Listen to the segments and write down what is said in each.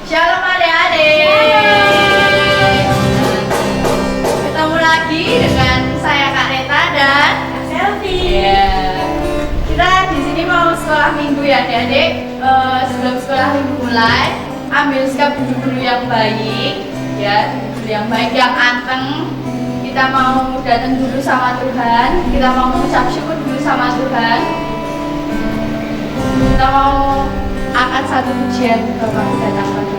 Shalom adik-adik. Ketemu lagi dengan saya Kak Reta dan Kak Selvi. Kita di sini mau sekolah minggu ya adik-adik. Sebelum sekolah minggu mulai, ambil sikap dulu yang baik, ya, dulu yang baik, yang anteng. Kita mau datang dulu sama Tuhan. Kita mau mengucap syukur dulu sama Tuhan. Kita mau angkat satu pujian untuk kami datang pada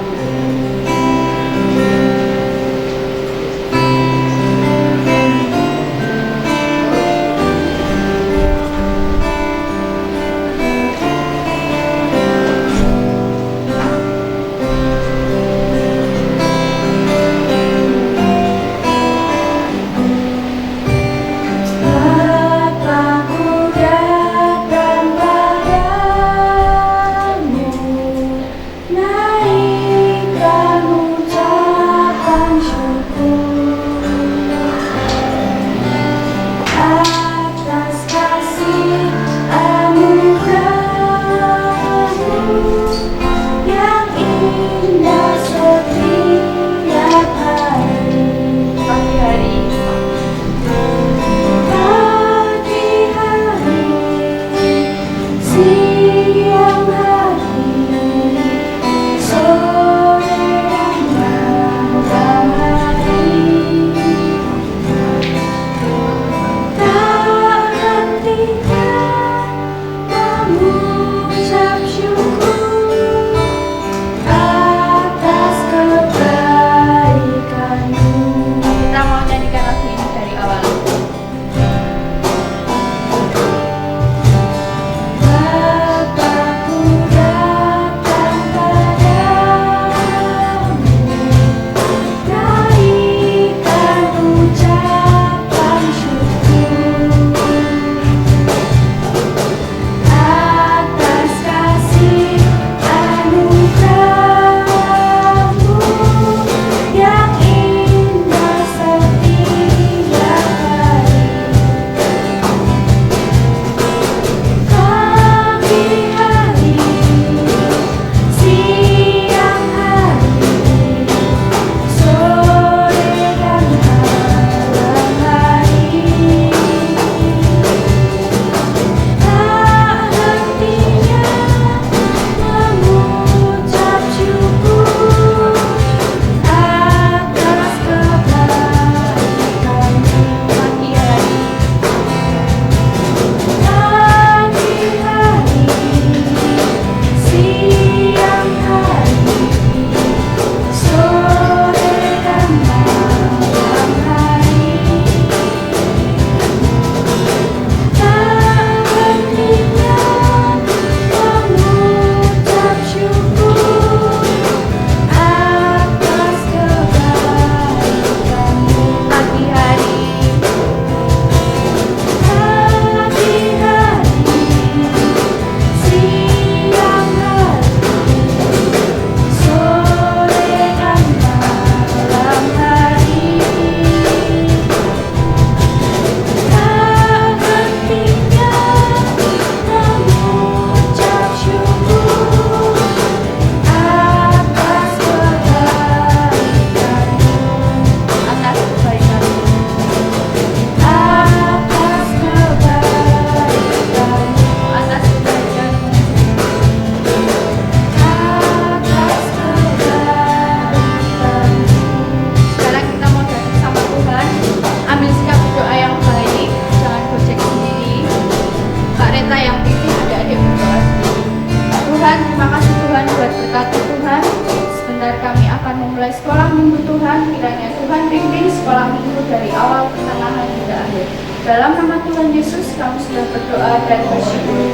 dalam nama Tuhan Yesus kami sudah berdoa dan bersyukur.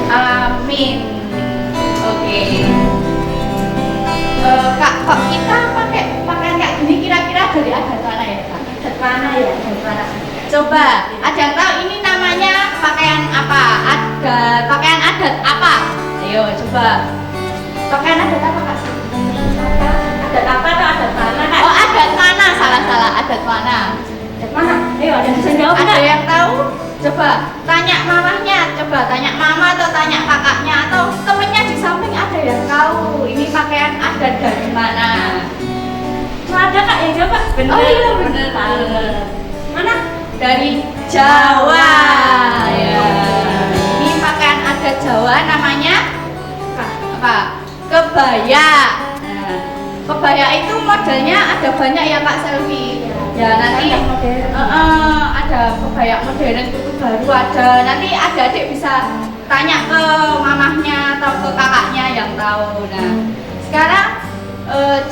Amin. Oke. Kak, kok kita pakai pakaian kayak gini kira-kira dari adat mana ya, Kak? Adat mana ya? Adat mana? Coba, ada yang tahu ini namanya pakaian apa? Pakaian adat apa? Ayo coba. Pakaian adat apa, Kak? Adat apa atau adat mana, Kak? Oh, adat mana? Salah, adat mana? Adat mana? Ayo, ada yang bisa jawab. Ada yang tahu? Coba tanya mamahnya, coba tanya mama atau tanya kakaknya atau temennya di samping, ada yang tahu ini pakaian adat dari mana? Ada Kak yang jawab Kak? Bener. Oh iya bener. Mana? Dari Jawa. Ya. Ini pakaian adat Jawa namanya apa? Kebaya. Nah, kebaya itu modelnya ada banyak ya Kak Selvi. Ya nanti ada kebaya modern itu baru ada. Nanti adik-adik bisa tanya ke mamahnya atau ke kakaknya yang tahu. Nah sekarang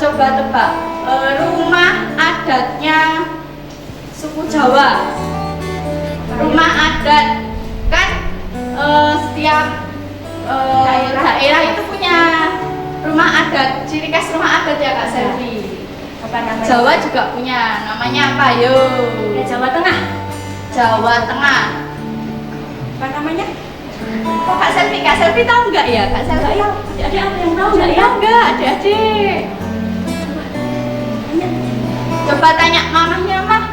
coba tebak rumah adatnya suku Jawa. Rumah adat kan setiap daerah itu punya rumah adat, ciri khas rumah adat ya Kak Selvi. Apa namanya? Jawa juga punya, namanya apa yo? Ya, Jawa Tengah. Jawa Tengah. Apa namanya? Kok Kak Selvi tahu nggak ya Kak Selvi? Ada yang tahu nggak ya? Tahu nggak adik-adik? Coba tanya mamahnya mah.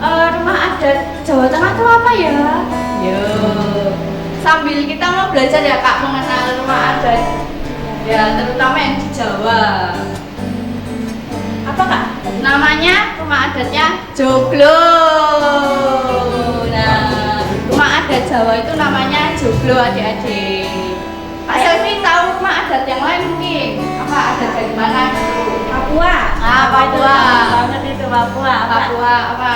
Rumah adat Jawa Tengah itu apa ya? Yo. Sambil kita mau belajar ya Kak mengenal rumah adat. Ya, terutama yang di Jawa. Apa Kak? Namanya rumah adatnya joglo. Nah, rumah adat Jawa itu namanya joglo adik-adik. Pak Selvi tahu rumah adat yang lain mungkin? Apa adat dari mana gitu? Papua. Papua. Banget itu Papua. Papua apa?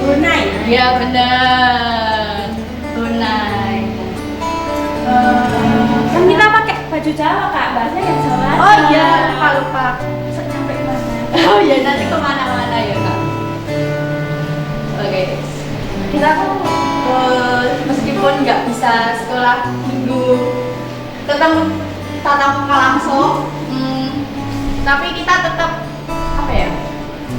Brunei. Iya benar. Brunei. Kan kita pakai baju Jawa Kak, bahasa yang Jawa. Oh iya, lupa. Sampai mana? Oh iya, nanti kemana-mana ya Kak. Oke. Kita tuh meskipun nggak bisa sekolah minggu ketemu tatap muka langsung, tapi kita tetap apa ya?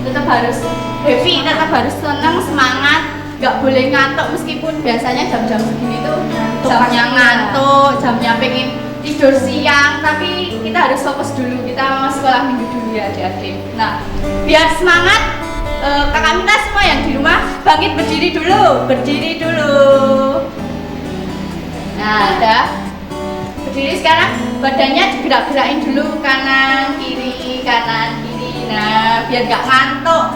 Tetap harus happy, tetap harus senang, semangat, nggak boleh ngantuk meskipun biasanya jam-jam segini tuh jamnya ngantuk, jamnya pengen tidur siang, tapi kita harus fokus dulu, kita mau sekolah minggu dulu ya adik-adik. Nah, biar semangat, kakak minta semua yang di rumah bangkit berdiri dulu. Nah, udah berdiri sekarang, badannya digerak-gerakin dulu kanan kiri. Nah, biar nggak ngantuk.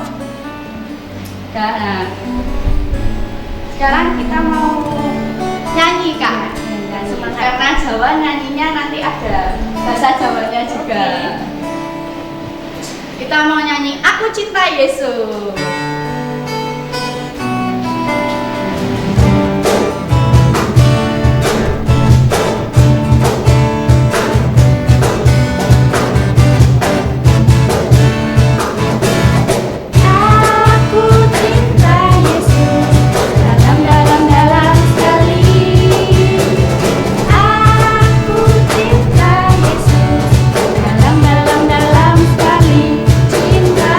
Nah, sekarang kita mau nyanyi Kak. Karena Jawa nyanyinya nanti ada bahasa Jawanya juga. Kita mau nyanyi Aku Cinta Yesus. Dalam sekali cinta,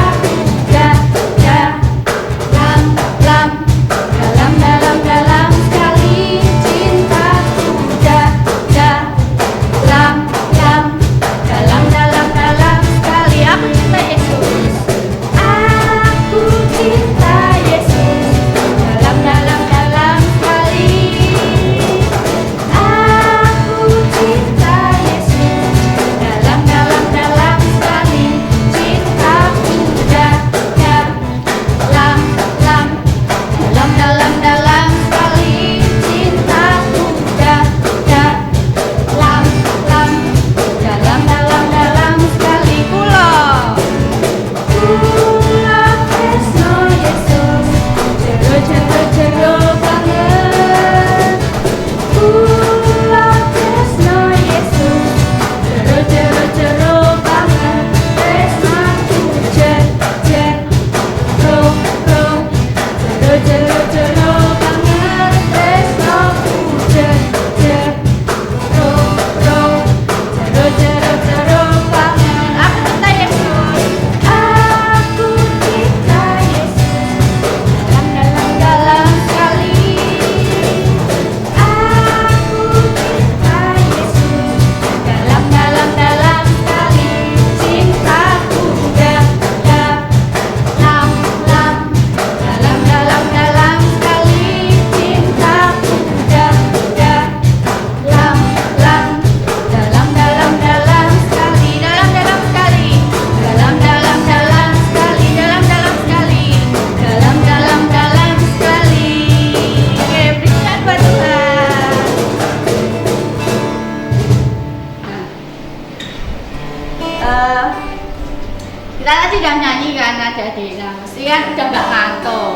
kita tadi udah nyanyi kan adik-adik, nah mesti kan udah nggak ngantuk.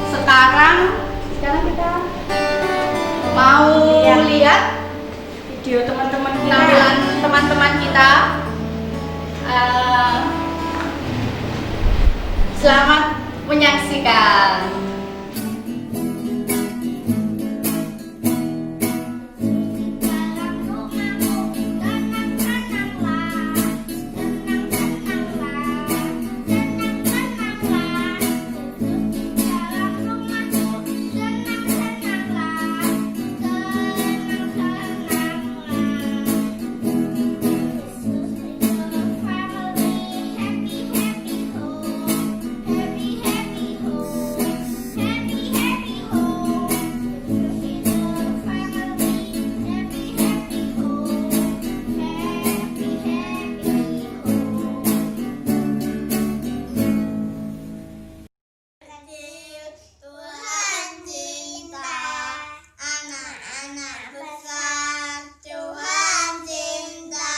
Sekarang kita mau lihat Video teman-teman kita. penampilan teman-teman kita. Selamat menyaksikan. Tuhan cinta anak-anak besar, Tuhan cinta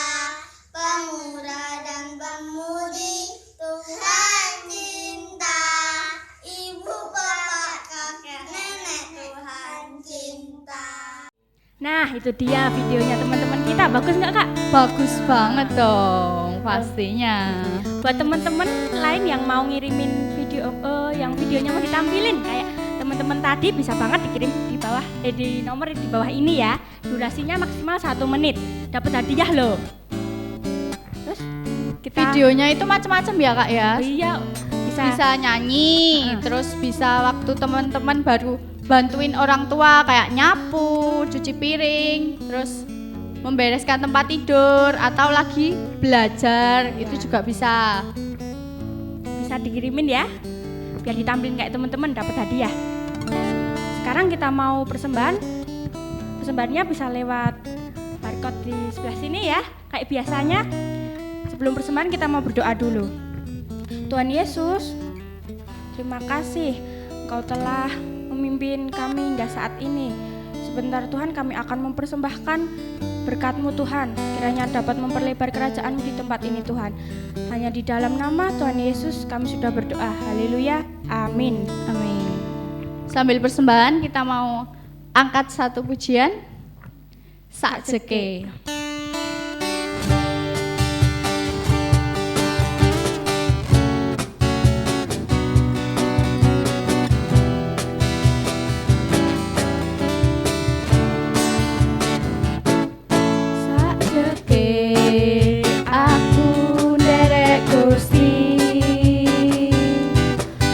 pemuda dan pemudi, Tuhan cinta ibu bapak kakek nenek, Tuhan cinta. Nah, itu dia videonya teman-teman kita. Bagus nggak Kak? Bagus banget dong, pastinya. Buat teman-teman lain yang mau ngirimin video, yang videonya mau ditampilin kayak teman-teman tadi, bisa banget dikirim di bawah, di nomor di bawah ini ya. Durasinya maksimal 1 menit. Dapat hadiah loh. Terus kita Videonya itu macam-macam ya kak ya. iya Bisa nyanyi, terus bisa waktu teman-teman baru bantuin orang tua kayak nyapu, cuci piring, terus membereskan tempat tidur atau lagi belajar, itu juga bisa. bisa dikirimin ya, biar ditampilin kayak teman-teman, dapat hadiah. Sekarang kita mau persembahan. Persembahannya bisa lewat barcode di sebelah sini ya, kayak biasanya. Sebelum persembahan kita mau berdoa dulu. Tuhan Yesus, terima kasih Engkau telah memimpin kami hingga saat ini. Sebentar Tuhan, kami akan mempersembahkan berkat-Mu Tuhan, kiranya dapat memperlebar kerajaan-Mu di tempat ini Tuhan. Hanya di dalam nama Tuhan Yesus kami sudah berdoa. Haleluya, amin. Amin. Sambil persembahan kita mau angkat satu pujian, Sakjeke. Aku nderek Gusti,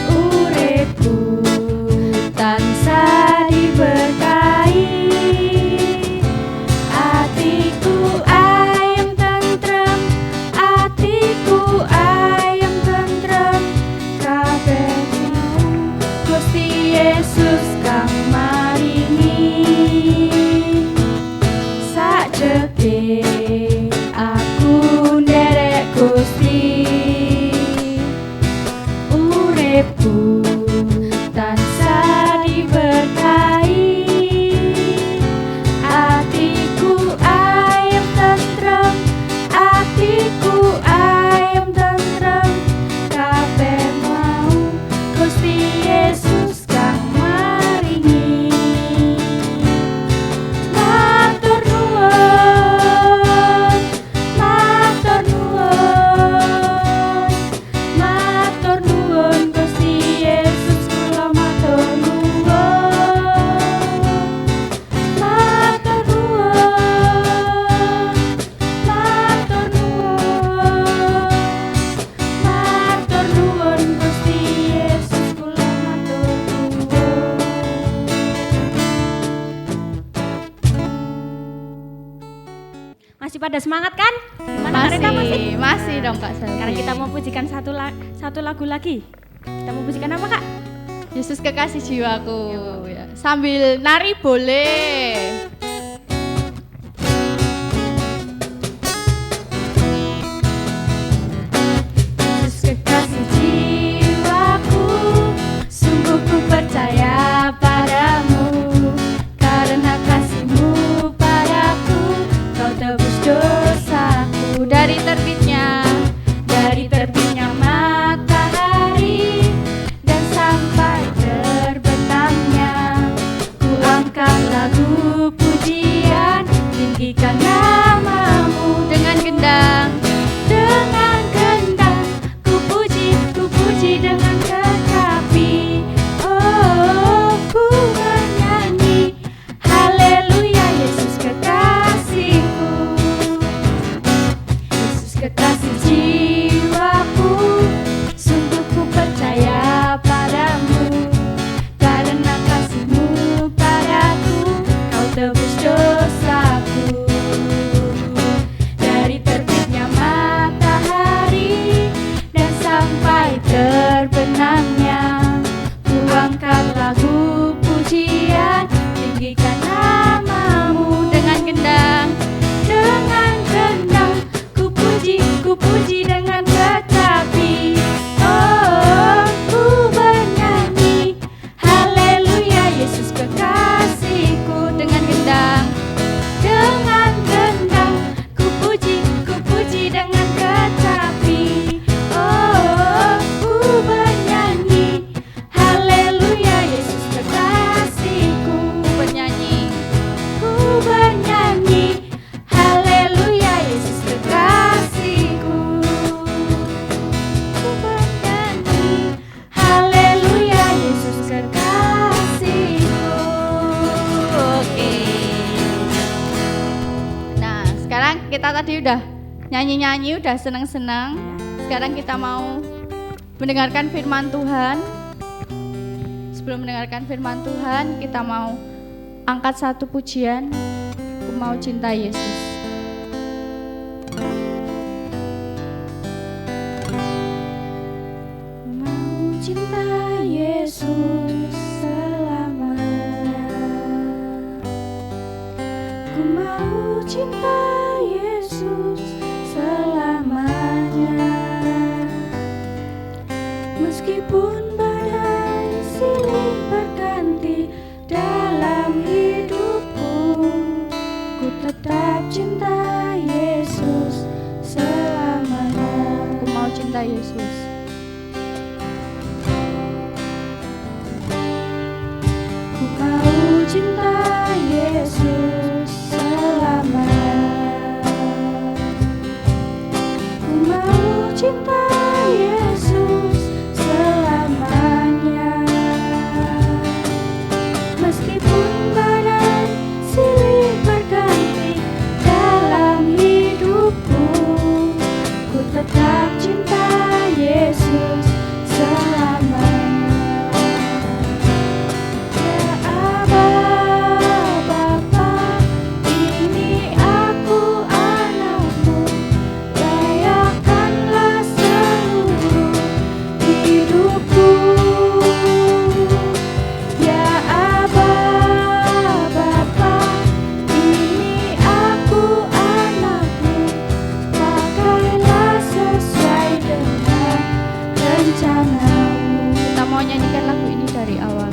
uripku tansah diberkahi, atiku ayem tentrem, atiku ayem tentrem, kabeh mau Gusti Yesus kang maringi. Sakjeke aku nderek Gusti, uripku tansah diberkahi, atiku ayem tentrem, atiku ayem tentrem, kabeh mau Gusti Yesus kang maringi. Matur nuwun, matur nuwun, matur nuwun Gusti Yesus, kula matur nuwun, matur nuwun, matur nuwun, matur nuwun Gusti Yesus, kula matur nuwun. Masih pada semangat kan? Gimana Kak Rita, Masih dong Kak Selvi. Sekarang kita mau pujikan satu lagu lagi. Kita mau pujikan apa Kak? Yesus kekasih jiwaku. Ya. Sambil nari boleh. Yesus kekasih jiwaku, sungguh ku percaya padamu, karena kasih-Mu padaku, Kau tebus dosaku. Dari terbitnya tadi udah nyanyi-nyanyi, udah senang-senang. Sekarang kita mau mendengarkan firman Tuhan. Sebelum mendengarkan firman Tuhan, kita mau angkat satu pujian. Aku mau cinta Yesus. Mau cinta Yesus selamanya. Ku mau cinta Yesus selamanya. Meskipun badai silih berganti dalam hidupku, ku tetap cinta Yesus selamanya. Ku mau cinta Yesus. Ku mau cinta Yesus selamanya. Ku mau cinta Yesus selamanya. Meskipun badai silih berganti dalam hidupku, ku tetap cinta Yesus selamanya. Ya Aba, Bapa, ini aku anakmu, layakkanlah seluruh hidupku. Ya Aba, Bapa, ini aku anakmu, pakailah sesuai dengan rencanamu. Kita mau nyanyikan lagu ini dari awal.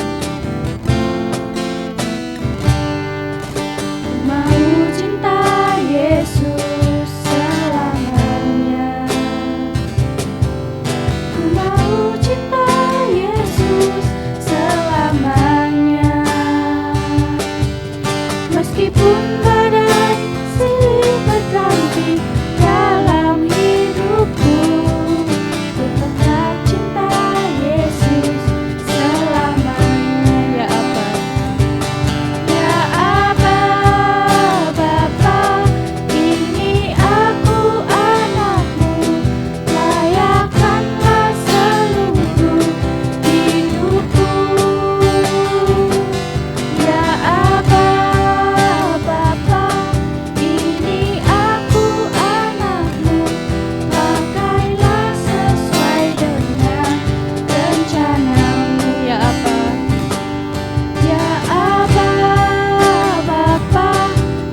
Mau cinta Yesus selamanya. Ku mau cinta Yesus selamanya. Meskipun badai silih berganti dalam hidupku, ku tetap cinta Yesus selamanya. Ya Aba, ya Aba, Bapa, ini aku anakmu, layakkanlah seluruh hidupku. Ya Aba, Bapa, ini aku anakmu, pakailah sesuai dengan rencanamu. Ya Aba, ya Aba, Bapa,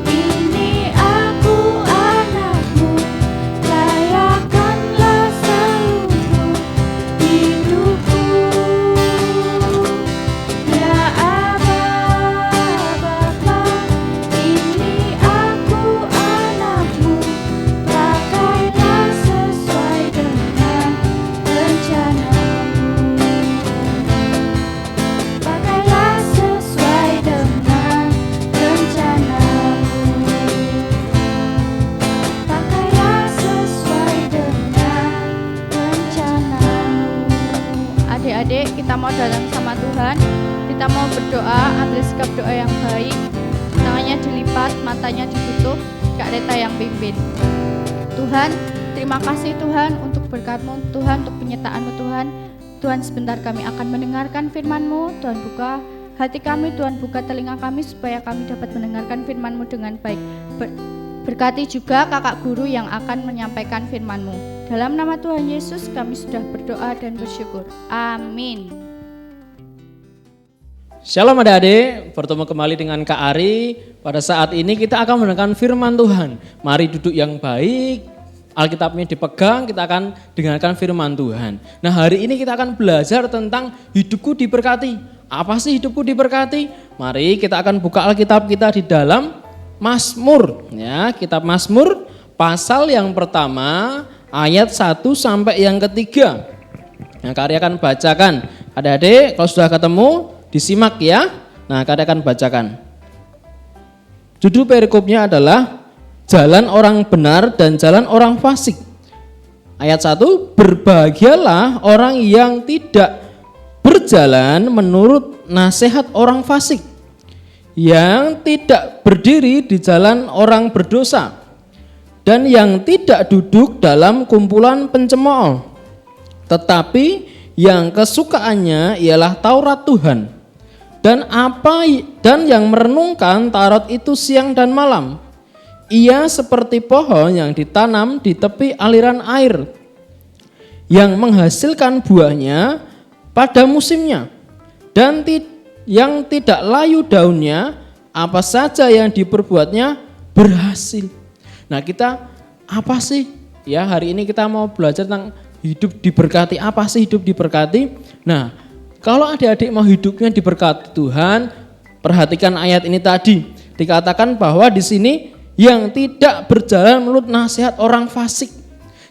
ini aku anakmu, layakkanlah seluruh hidupku. Ya Aba, Bapa, ini aku anakmu, pakailah sesuai dengan rencanamu. Pakailah sesuai dengan rencanamu. Pakailah sesuai dengan rencanamu. Adik-adik, kita mau datang sama Tuhan. Kita mau berdoa, ambil sikap doa yang baik. Tangannya dilipat, matanya ditutup, Kak Reta yang pimpin. Tuhan, terima kasih Tuhan untuk berkat-Mu, Tuhan untuk penyertaan-Mu Tuhan. Tuhan, sebentar kami akan mendengarkan firman-Mu. Tuhan, buka hati kami, Tuhan buka telinga kami supaya kami dapat mendengarkan firman-Mu dengan baik. Berkati juga kakak guru yang akan menyampaikan firman-Mu. Dalam nama Tuhan Yesus kami sudah berdoa dan bersyukur. Amin. Shalom adik-adik, bertemu kembali dengan Kak Ari. Pada saat ini kita akan mendengarkan firman Tuhan. Mari duduk yang baik, Alkitabnya dipegang, kita akan dengarkan firman Tuhan. Nah, hari ini kita akan belajar tentang hidupku diberkati. Apa sih hidupku diberkati? Mari kita akan buka Alkitab kita di dalam Mazmur. Ya, kitab Mazmur pasal yang pertama ayat 1 sampai yang ketiga. Nah, Kak Ari akan bacakan. Adik-adik kalau sudah ketemu disimak ya. Nah, Kak Ari akan bacakan. Judul perikopnya adalah jalan orang benar dan jalan orang fasik. Ayat 1, berbahagialah orang yang tidak berjalan menurut nasihat orang fasik, yang tidak berdiri di jalan orang berdosa, dan yang tidak duduk dalam kumpulan pencemooh, tetapi yang kesukaannya ialah Taurat Tuhan, dan yang merenungkan Taurat itu siang dan malam. Ia seperti pohon yang ditanam di tepi aliran air, yang menghasilkan buahnya pada musimnya, dan yang tidak layu daunnya, apa saja yang diperbuatnya berhasil. Nah, kita apa sih? Ya, hari ini kita mau belajar tentang hidup diberkati. Apa sih hidup diberkati? Nah, kalau adik-adik mau hidupnya diberkati Tuhan, perhatikan ayat ini tadi. Dikatakan bahwa di sini yang tidak berjalan menurut nasihat orang fasik.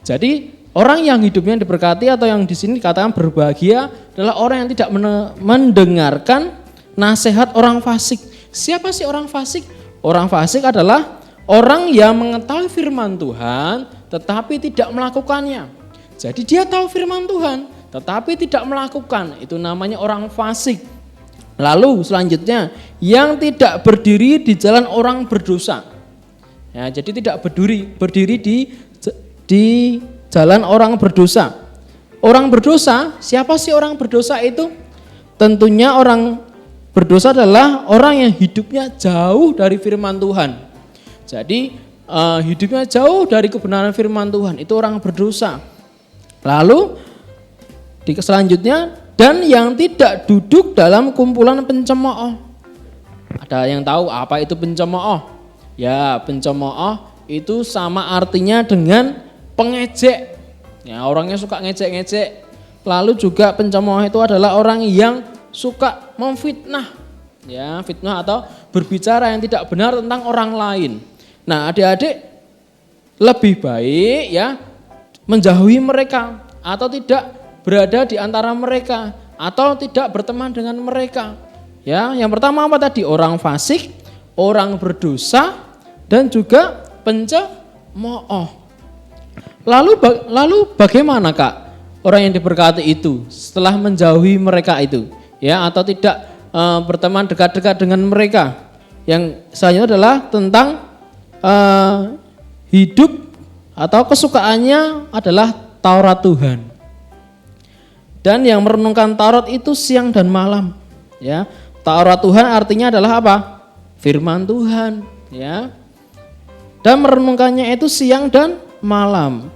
Jadi orang yang hidupnya diberkati atau yang di sini dikatakan berbahagia adalah orang yang tidak mendengarkan nasihat orang fasik. Siapa sih orang fasik? Orang fasik adalah orang yang mengetahui firman Tuhan tetapi tidak melakukannya. Jadi dia tahu firman Tuhan tetapi tidak melakukan. Itu namanya orang fasik. Lalu selanjutnya yang tidak berdiri di jalan orang berdosa. Ya, jadi tidak berdiri di jalan orang berdosa. Orang berdosa, siapa sih orang berdosa itu? Tentunya orang berdosa adalah orang yang hidupnya jauh dari firman Tuhan. Jadi hidupnya jauh dari kebenaran firman Tuhan, itu orang berdosa. Lalu selanjutnya, dan yang tidak duduk dalam kumpulan pencemooh. Ada yang tahu apa itu pencemooh? Ya, pencemooh itu sama artinya dengan pengejek. Ya, orangnya suka ngejek-ngejek. Lalu juga pencemooh itu adalah orang yang suka memfitnah. Ya, fitnah atau berbicara yang tidak benar tentang orang lain. Nah, adik-adik lebih baik ya menjauhi mereka atau tidak berada di antara mereka atau tidak berteman dengan mereka. Ya, yang pertama apa tadi? Orang fasik, orang berdosa, dan juga pencemooh. Lalu bagaimana Kak orang yang diberkati itu setelah menjauhi mereka itu, ya, atau tidak berteman dekat-dekat dengan mereka? Yang selanjutnya adalah tentang hidup atau kesukaannya adalah Taurat Tuhan. Dan yang merenungkan Taurat itu siang dan malam, ya. Taurat Tuhan artinya adalah apa? Firman Tuhan, ya. Dan merenungkannya itu siang dan malam.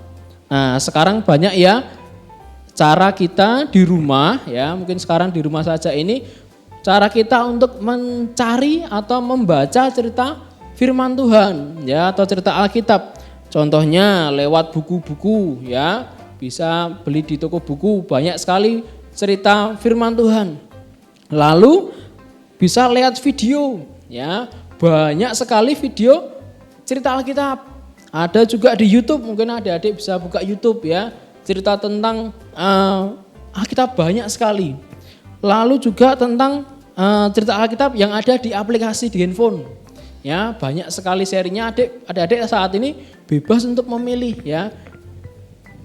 Nah, sekarang banyak ya cara kita di rumah, ya, mungkin sekarang di rumah saja ini cara kita untuk mencari atau membaca cerita firman Tuhan, ya, atau cerita Alkitab. Contohnya lewat buku-buku, ya. Bisa beli di toko buku, banyak sekali cerita firman Tuhan. Lalu bisa lihat video, ya, banyak sekali video cerita Alkitab. Ada juga di YouTube, mungkin adik-adik bisa buka YouTube, ya, cerita tentang Alkitab banyak sekali. Lalu juga tentang cerita Alkitab yang ada di aplikasi di handphone, ya, banyak sekali serinya. Adik-adik saat ini bebas untuk memilih, ya.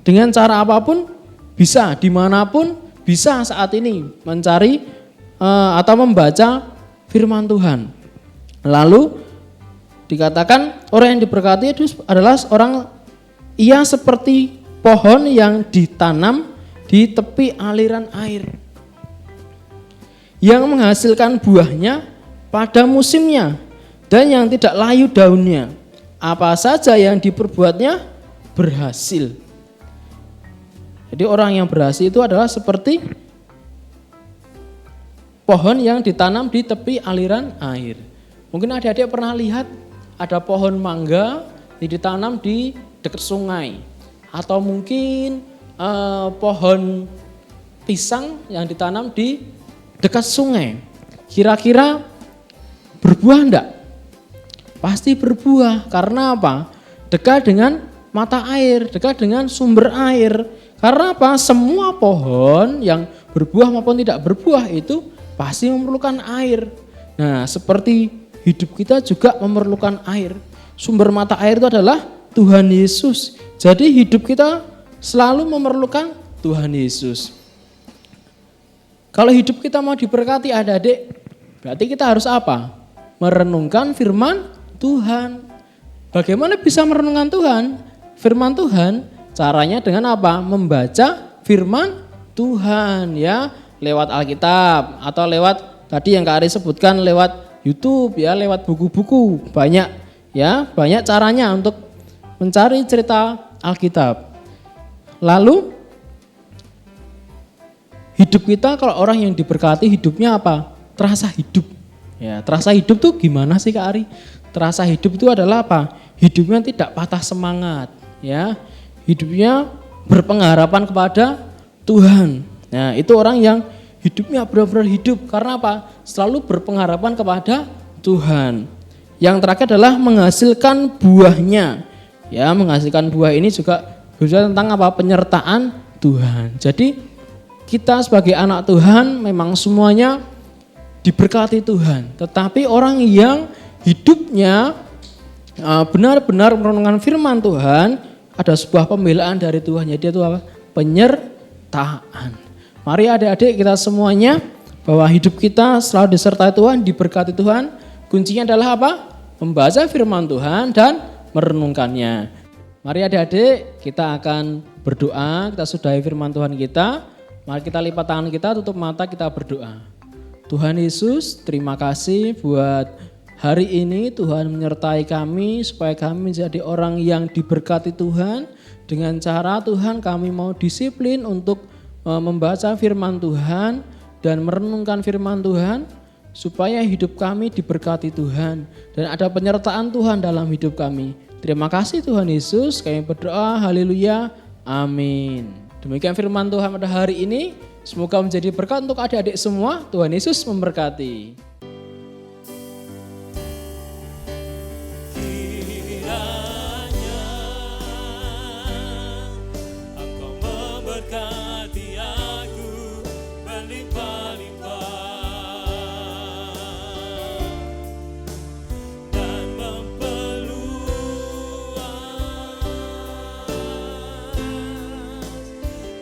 Dengan cara apapun bisa, dimanapun bisa saat ini mencari atau membaca firman Tuhan. Lalu dikatakan orang yang diberkati itu adalah orang, ia seperti pohon yang ditanam di tepi aliran air, yang menghasilkan buahnya pada musimnya dan yang tidak layu daunnya. Apa saja yang diperbuatnya berhasil. Jadi orang yang berhasil itu adalah seperti pohon yang ditanam di tepi aliran air. Mungkin adik-adik pernah lihat ada pohon mangga yang ditanam di dekat sungai. Atau mungkin pohon pisang yang ditanam di dekat sungai. Kira-kira berbuah enggak? Pasti berbuah. Karena apa? Dekat dengan mata air, dekat dengan sumber air. Karena apa? Semua pohon yang berbuah maupun tidak berbuah itu pasti memerlukan air. Nah, seperti hidup kita juga memerlukan air. Sumber mata air itu adalah Tuhan Yesus. Jadi hidup kita selalu memerlukan Tuhan Yesus. Kalau hidup kita mau diberkati adik-adik, berarti kita harus apa? Merenungkan firman Tuhan. Bagaimana bisa merenungkan Tuhan? Firman Tuhan, caranya dengan apa? Membaca firman Tuhan ya, lewat Alkitab atau lewat tadi yang Kak Ari sebutkan lewat YouTube ya, lewat buku-buku. Banyak ya, banyak caranya untuk mencari cerita Alkitab. Lalu hidup kita kalau orang yang diberkati hidupnya apa? Terasa hidup. Ya, terasa hidup tuh gimana sih Kak Ari? Terasa hidup itu adalah apa? Hidupnya tidak patah semangat, ya. Hidupnya berpengharapan kepada Tuhan. Nah, itu orang yang hidupnya benar-benar hidup karena apa? Selalu berpengharapan kepada Tuhan. Yang terakhir adalah menghasilkan buahnya. Ya, menghasilkan buah ini juga berbicara tentang apa? Penyertaan Tuhan. Jadi kita sebagai anak Tuhan memang semuanya diberkati Tuhan. Tetapi orang yang hidupnya benar-benar merenungkan firman Tuhan, ada sebuah pembelaan dari Tuhan. Jadi itu apa? Penyertaan. Mari adik-adik kita semuanya bahwa hidup kita selalu disertai Tuhan, diberkati Tuhan. Kuncinya adalah apa? Membaca firman Tuhan dan merenungkannya. Mari adik-adik kita akan berdoa, kita sudahi firman Tuhan kita. Mari kita lipat tangan kita, tutup mata, kita berdoa. Tuhan Yesus, terima kasih buat hari ini Tuhan menyertai kami supaya kami menjadi orang yang diberkati Tuhan. Dengan cara Tuhan kami mau disiplin untuk membaca firman Tuhan dan merenungkan firman Tuhan supaya hidup kami diberkati Tuhan dan ada penyertaan Tuhan dalam hidup kami. Terima kasih Tuhan Yesus, kami berdoa, haleluya, amin. Demikian firman Tuhan pada hari ini. Semoga menjadi berkat untuk adik-adik semua. Tuhan Yesus memberkati. Kiranya Engkau memberkati aku berlimpah-limpah dan memperluas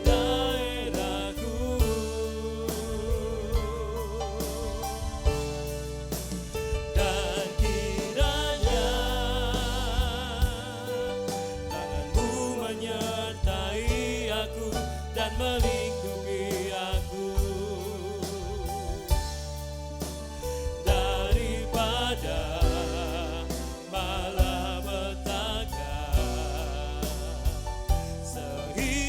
daerahku. Dan kiranya tanganmu menyertai aku dan melindungi aku daripada malapetaka sehingga